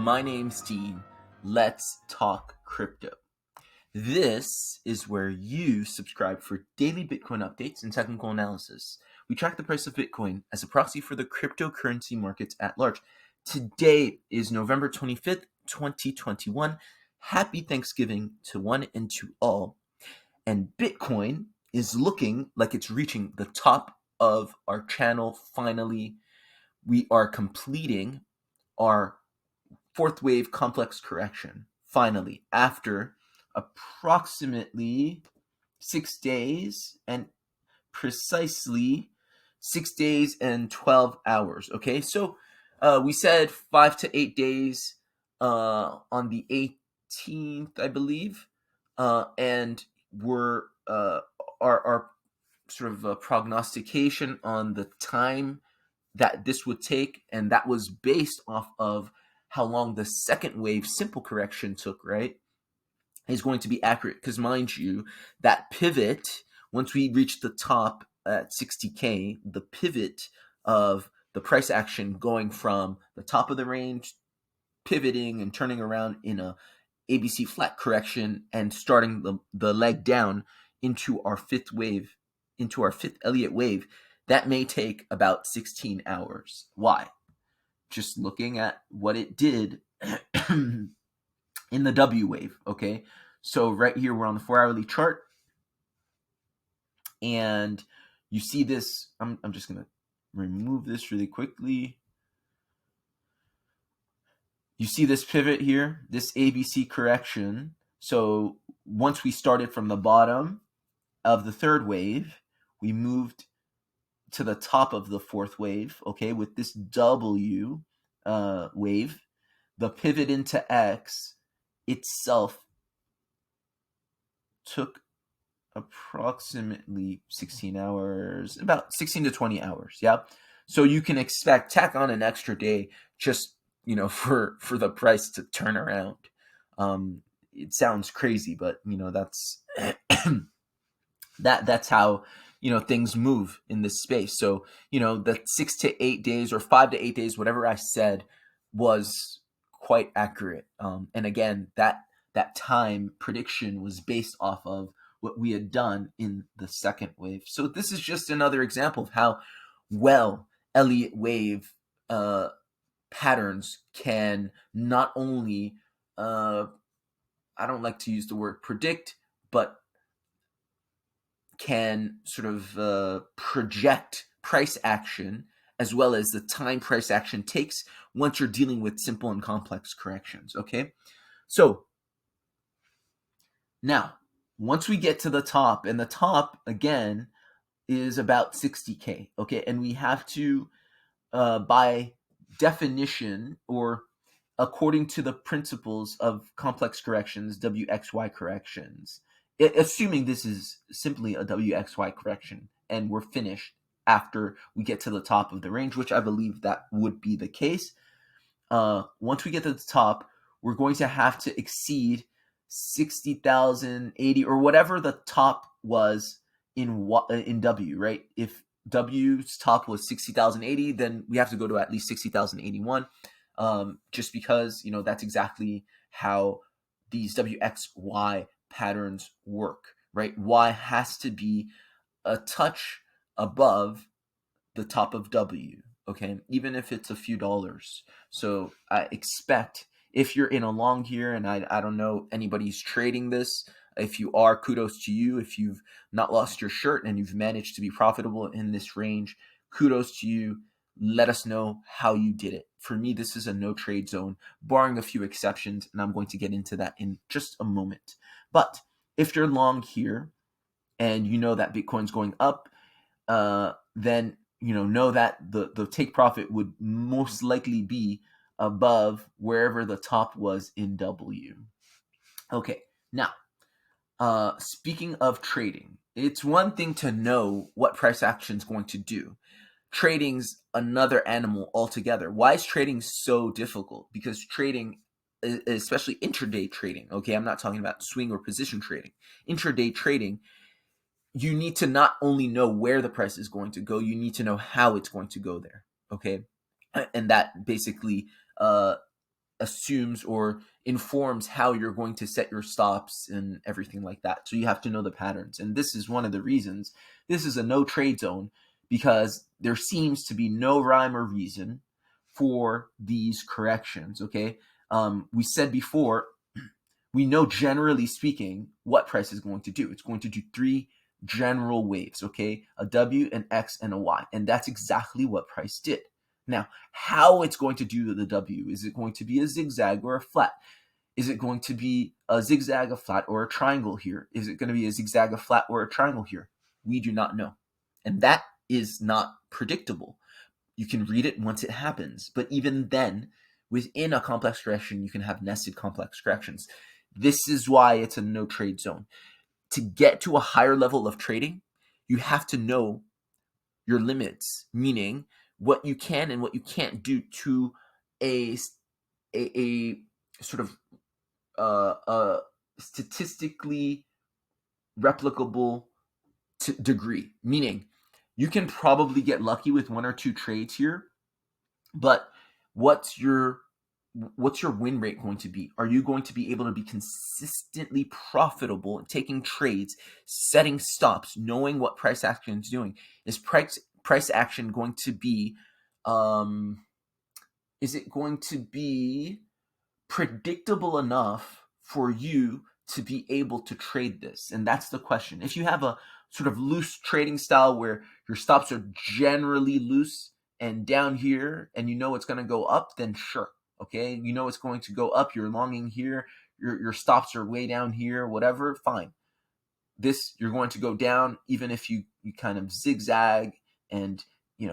My name's Dean. Let's talk crypto. This is where you subscribe for daily Bitcoin updates and technical analysis. We track the price of Bitcoin as a proxy for the cryptocurrency markets at large. Today is November 25th, 2021. Happy Thanksgiving to one and to all. And Bitcoin is looking like it's reaching the top of our channel finally. We are completing our fourth wave complex correction, finally, after approximately 6 days and precisely 6 days and 12 hours. Okay, so we said 5 to 8 days on the 18th, I believe, and we're our sort of prognostication on the time that this would take, and that was based off of how long the second wave simple correction took, right, is going to be accurate. Because mind you, that pivot, once we reach the top at 60K, the pivot of the price action going from the top of the range, pivoting and turning around in a ABC flat correction and starting the leg down into our fifth wave, into our fifth Elliott wave, that may take about 16 hours. Why? Just looking at what it did in the W wave, okay? So right here, we're on the 4-hourly chart, and you see this. I'm just going to remove this really quickly. You see this pivot here, this ABC correction. So once we started from the bottom of the third wave, we moved to the top of the fourth wave, okay, with this W wave. The pivot into X itself took approximately 16 hours, about 16 to 20 hours, yeah? So you can expect, tack on an extra day just, for the price to turn around. It sounds crazy, but, that's that's how things move in this space. So the 6 to 8 days or 5 to 8 days, whatever I said, was quite accurate. And again, that time prediction was based off of what we had done in the second wave. So this is just another example of how well Elliott wave patterns can not only I don't like to use the word predict, but can sort of project price action, as well as the time price action takes once you're dealing with simple and complex corrections, okay? So now, once we get to the top, and the top, again, is about 60K, okay? And we have to, by definition, or according to the principles of complex corrections, WXY corrections, assuming this is simply a WXY correction and we're finished after we get to the top of the range, which I believe that would be the case. Once we get to the top, we're going to have to exceed 60,080 or whatever the top was in W, right? If W's top was 60,080, then we have to go to at least 60,081. Just because, that's exactly how these WXY patterns work, right? Y has to be a touch above the top of W, okay? Even if it's a few dollars. So I expect, if you're in a long here, and I don't know anybody's trading this, if you are, kudos to you. If you've not lost your shirt and you've managed to be profitable in this range, kudos to you. Let us know how you did it. For me, this is a no trade zone, barring a few exceptions, and I'm going to get into that in just a moment. But if you're long here and you know that Bitcoin's going up, then know that the take profit would most likely be above wherever the top was in W. Okay, now, speaking of trading, it's one thing to know what price action is going to do. Trading's another animal altogether. Why is trading so difficult? Because trading, especially intraday trading, okay, I'm not talking about swing or position trading. Intraday trading, you need to not only know where the price is going to go, you need to know how it's going to go there, okay? And that basically assumes or informs how you're going to set your stops and everything like that. So you have to know the patterns. And this is one of the reasons this is a no trade zone, because there seems to be no rhyme or reason for these corrections. Okay. We said before, we know generally speaking what price is going to do. It's going to do three general waves, okay? A W, an X, and a Y. And that's exactly what price did. Now, how it's going to do the W, is it going to be a zigzag or a flat? Is it going to be a zigzag, a flat, or a triangle here? Is it going to be a zigzag, a flat, or a triangle here? We do not know. And that is not predictable. You can read it once it happens. But even then, within a complex correction, you can have nested complex corrections. This is why it's a no trade zone. To get to a higher level of trading, you have to know your limits, meaning what you can and what you can't do to a sort of statistically replicable degree. Meaning, you can probably get lucky with one or two trades here, but what's your win rate going to be? Are you going to be able to be consistently profitable in taking trades, setting stops, knowing what price action is doing? Is price action going to be is it going to be predictable enough for you to be able to trade this? And that's the question. If you have a sort of loose trading style where your stops are generally loose and down here, and you know it's going to go up, then sure. Okay, you know it's going to go up, you're longing here, your stops are way down here, whatever, fine. This, you're going to go down, even if you kind of zigzag and,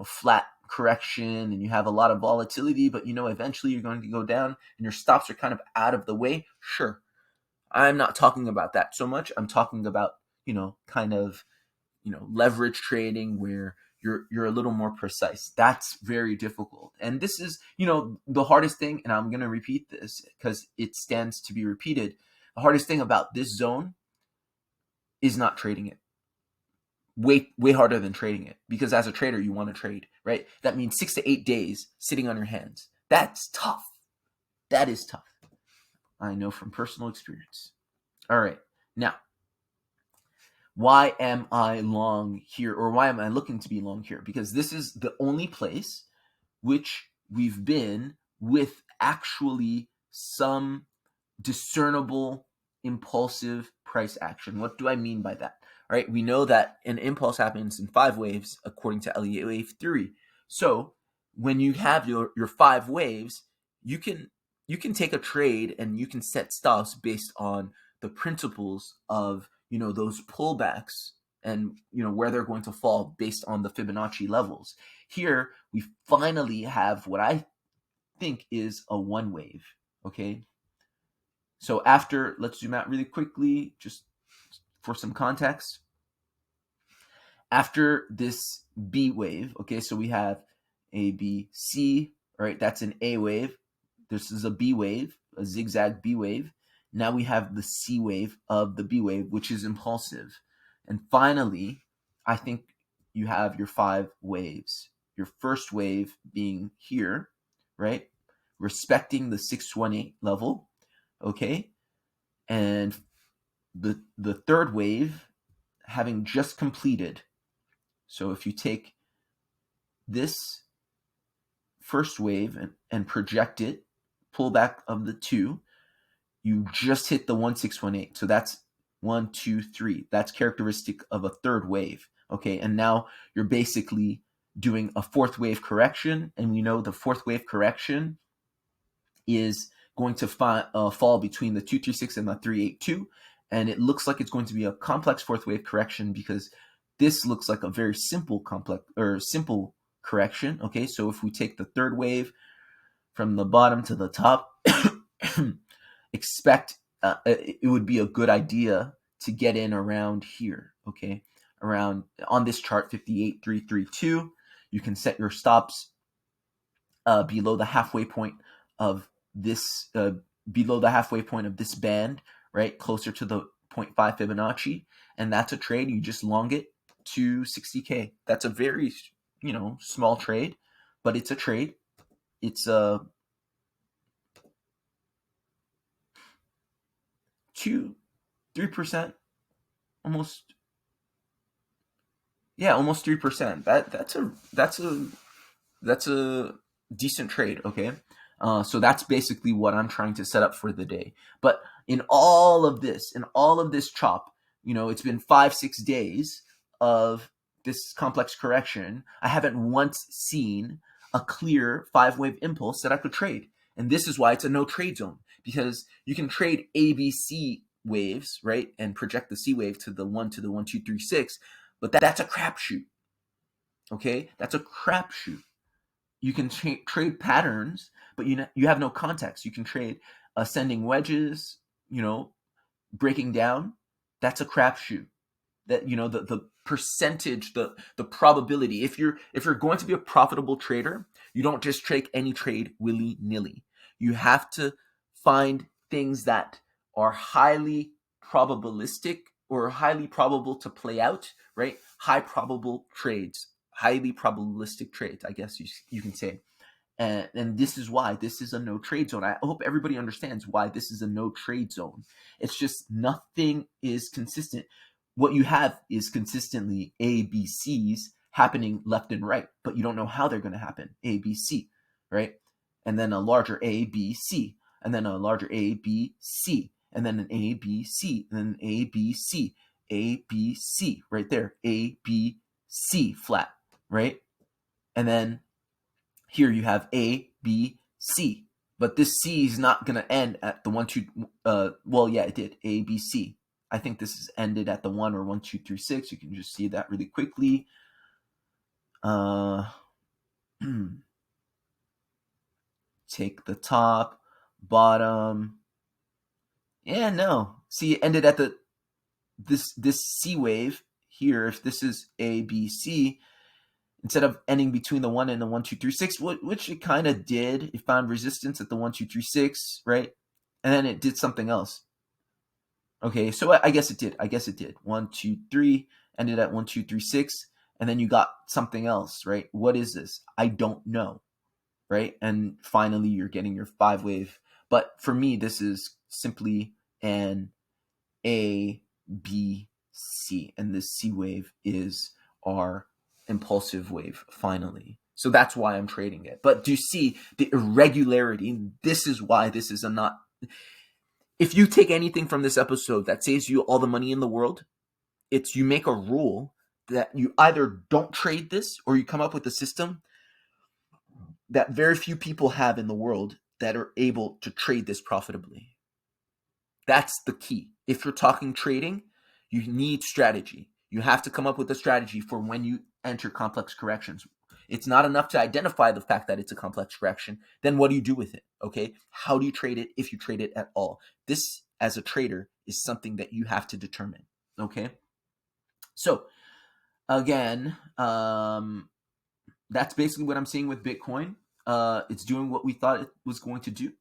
flat correction, and you have a lot of volatility, but eventually you're going to go down and your stops are kind of out of the way, sure. I'm not talking about that so much. I'm talking about, kind of, leverage trading where you're a little more precise. That's very difficult. And this is, the hardest thing, and I'm going to repeat this because it stands to be repeated. The hardest thing about this zone is not trading it. Way harder than trading it, because as a trader, you want to trade, right? That means 6 to 8 days sitting on your hands. That's tough. That is tough. I know from personal experience. All right. Now, why am I long here, or why am I looking to be long here? Because this is the only place which we've been with actually some discernible impulsive price action. What do I mean by that? All right, we know that an impulse happens in 5 waves according to Elliott wave theory. So when you have your 5 waves, you can take a trade and you can set stops based on the principles of those pullbacks and where they're going to fall based on the Fibonacci levels. Here we finally have what I think is a 1 wave. Okay, so after, let's zoom out really quickly just for some context. After this B wave, okay, so we have A, B, C, right? That's an A wave. This is a B wave, a zigzag B wave. Now we have the C wave of the B wave, which is impulsive. And finally, I think you have your 5 waves. Your first wave being here, right? Respecting the 618 level, okay? And the third wave having just completed. So if you take this first wave and project it, pull back of the 2, you just hit the 1618. So that's 1, 2, 3. That's characteristic of a third wave. Okay, and now you're basically doing a 4th wave correction, and we know the 4th wave correction is going to fall between the 236 and the 382, and it looks like it's going to be a complex 4th wave correction because this looks like a very simple correction. Okay, so if we take the 3rd wave from the bottom to the top, expect it would be a good idea to get in around here. Okay, around on this chart 58,332. You can set your stops below the halfway point of this band, right, closer to the 0.5 Fibonacci, and that's a trade. You just long it to 60K. That's a very small trade, but it's a trade. It's a 3%, almost. Yeah, almost 3%. That's a decent trade, okay? So that's basically what I'm trying to set up for the day. But in all of this chop, it's been 5-6 days of this complex correction. I haven't once seen a clear 5-wave impulse that I could trade. And this is why it's a no trade zone, because you can trade ABC waves, right? And project the C wave to the 1 to the 1, 2, 3, 6, but that's a crapshoot. Okay? That's a crapshoot. You can trade patterns, but you have no context. You can trade ascending wedges, breaking down. That's a crapshoot. That the percentage, the probability. If you're going to be a profitable trader, you don't just take any trade willy-nilly. You have to find things that are highly probabilistic or highly probable to play out, right? High probable trades, highly probabilistic trades, I guess you can say. And this is why this is a no trade zone. I hope everybody understands why this is a no trade zone. It's just nothing is consistent. What you have is consistently ABCs happening left and right, but you don't know how they're going to happen. ABC, right? And then a larger ABC, and then a larger ABC, and then an ABC, and then an ABC, ABC, right there, ABC flat, right? And then here you have A, B, C, but this C is not going to end at the 1, 2. Well, yeah, it did. A, B, C. I think this is ended at the 1 or 1, 2, 3, 6. You can just see that really quickly. Take the top, bottom. Yeah, no. See, it ended at this C wave here. If this is A, B, C, instead of ending between the 1 and the 1, 2, 3, 6, which it kind of did. It found resistance at the 1, 2, 3, 6, right? And then it did something else. Okay, so I guess it did. 1, 2, 3, ended at 1, 2, 3, 6, and then you got something else, right? What is this? I don't know, right? And finally, you're getting your 5-wave. But for me, this is simply an A, B, C, and this C wave is our impulsive wave finally. So that's why I'm trading it. But do you see the irregularity? This is why this is a not. If you take anything from this episode that saves you all the money in the world, it's you make a rule that you either don't trade this or you come up with a system that very few people have in the world that are able to trade this profitably. That's the key. If you're talking trading, you need strategy. You have to come up with a strategy for when you enter complex corrections. It's not enough to identify the fact that it's a complex correction. Then what do you do with it? Okay. How do you trade it if you trade it at all? This, as a trader, is something that you have to determine. Okay. So, again, that's basically what I'm seeing with Bitcoin. It's doing what we thought it was going to do.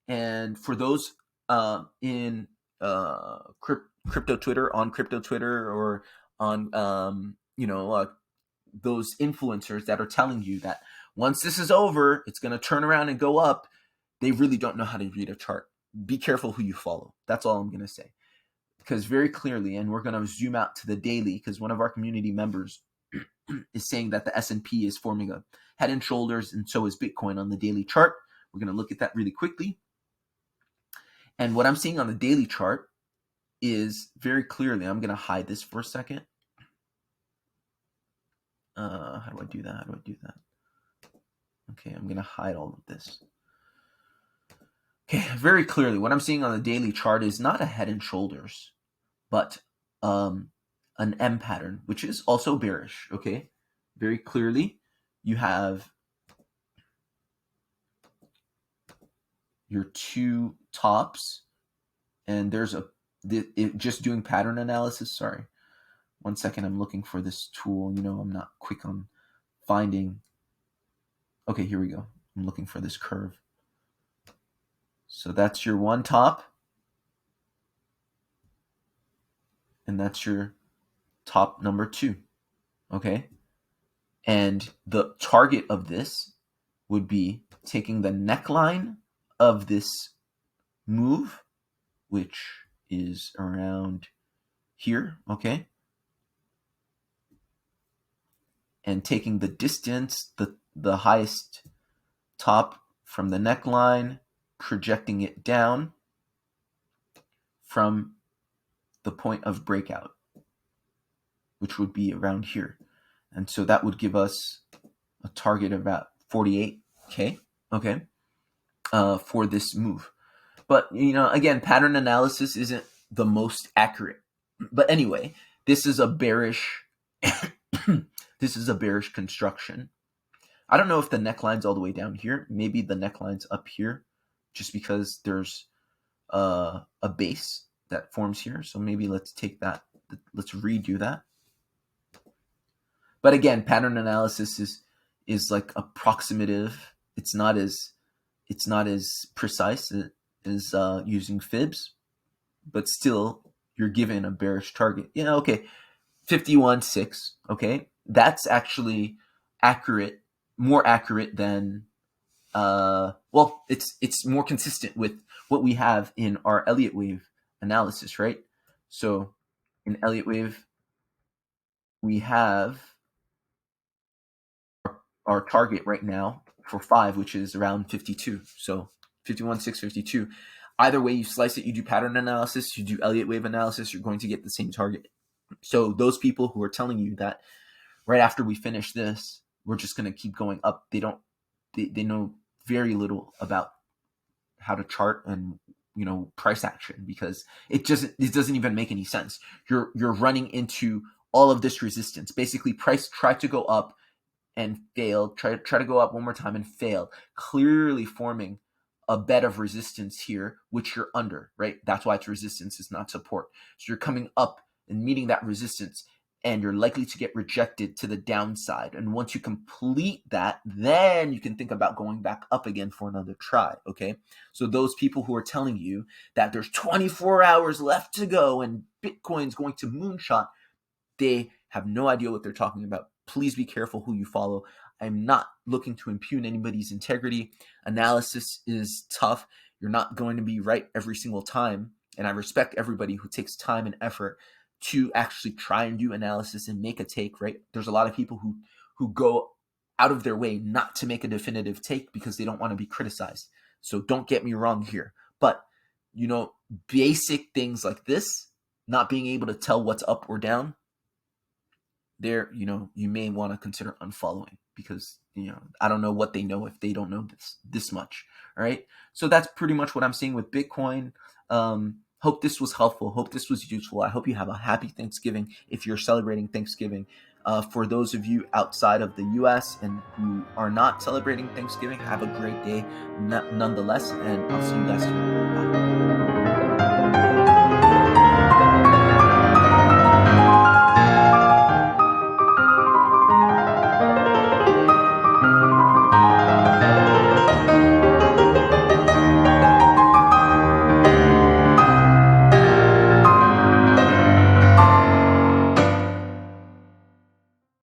And for those in crypto Twitter, or on those influencers that are telling you that once this is over, it's going to turn around and go up, they really don't know how to read a chart. Be careful who you follow. That's all I'm going to say. Because very clearly, and we're going to zoom out to the daily, because one of our community members is saying that the S&P is forming a head and shoulders, and so is Bitcoin on the daily chart. We're going to look at that really quickly. And what I'm seeing on the daily chart is very clearly, I'm going to hide this for a second. How do I do that? Okay, I'm going to hide all of this. Okay, very clearly, what I'm seeing on the daily chart is not a head and shoulders, but an M pattern, which is also bearish, okay? Very clearly, you have your two tops, and there's just doing pattern analysis. Sorry. 1 second, I'm looking for this tool. I'm not quick on finding. Okay, here we go. I'm looking for this curve. So that's your one top, and that's your top number 2, okay? And the target of this would be taking the neckline of this move, which is around here, okay? And taking the distance, the highest top from the neckline, projecting it down from the point of breakout, which would be around here. And so that would give us a target of about 48K, okay, for this move. But, again, pattern analysis isn't the most accurate. But anyway, this is a bearish this is a bearish construction. I don't know if the neckline's all the way down here. Maybe the neckline's up here just because there's a base that forms here. So maybe let's take that. Let's redo that. But again, pattern analysis is like approximative. It's not as precise as using fibs, but still you're given a bearish target. Okay, 51.6. Okay, that's actually accurate, more accurate than well, it's more consistent with what we have in our Elliott wave analysis, right? So in Elliott wave, we have our target right now for 5, which is around 52. So 51.6, 52. Either way you slice it, you do pattern analysis, you do Elliott wave analysis, you're going to get the same target. So those people who are telling you that right after we finish this, we're just going to keep going up, they know very little about how to chart and price action, because it doesn't even make any sense. You're running into all of this resistance. Basically, price tried to go up and failed, try to go up one more time and failed, clearly forming a bed of resistance here, which you're under, right? That's why it's resistance, is not support. So you're coming up and meeting that resistance, and you're likely to get rejected to the downside. And once you complete that, then you can think about going back up again for another try, okay? So those people who are telling you that there's 24 hours left to go and Bitcoin's going to moonshot, they have no idea what they're talking about. Please be careful who you follow. I'm not looking to impugn anybody's integrity. Analysis is tough. You're not going to be right every single time. And I respect everybody who takes time and effort to actually try and do analysis and make a take, right? There's a lot of people who go out of their way not to make a definitive take because they don't want to be criticized. So don't get me wrong here. But, basic things like this, not being able to tell what's up or down, there, you may want to consider unfollowing, because, I don't know what they know if they don't know this much. All right. So that's pretty much what I'm saying with Bitcoin. Hope this was helpful. Hope this was useful. I hope you have a happy Thanksgiving if you're celebrating Thanksgiving. For those of you outside of the US and who are not celebrating Thanksgiving, have a great day nonetheless. And I'll see you guys tomorrow. Bye.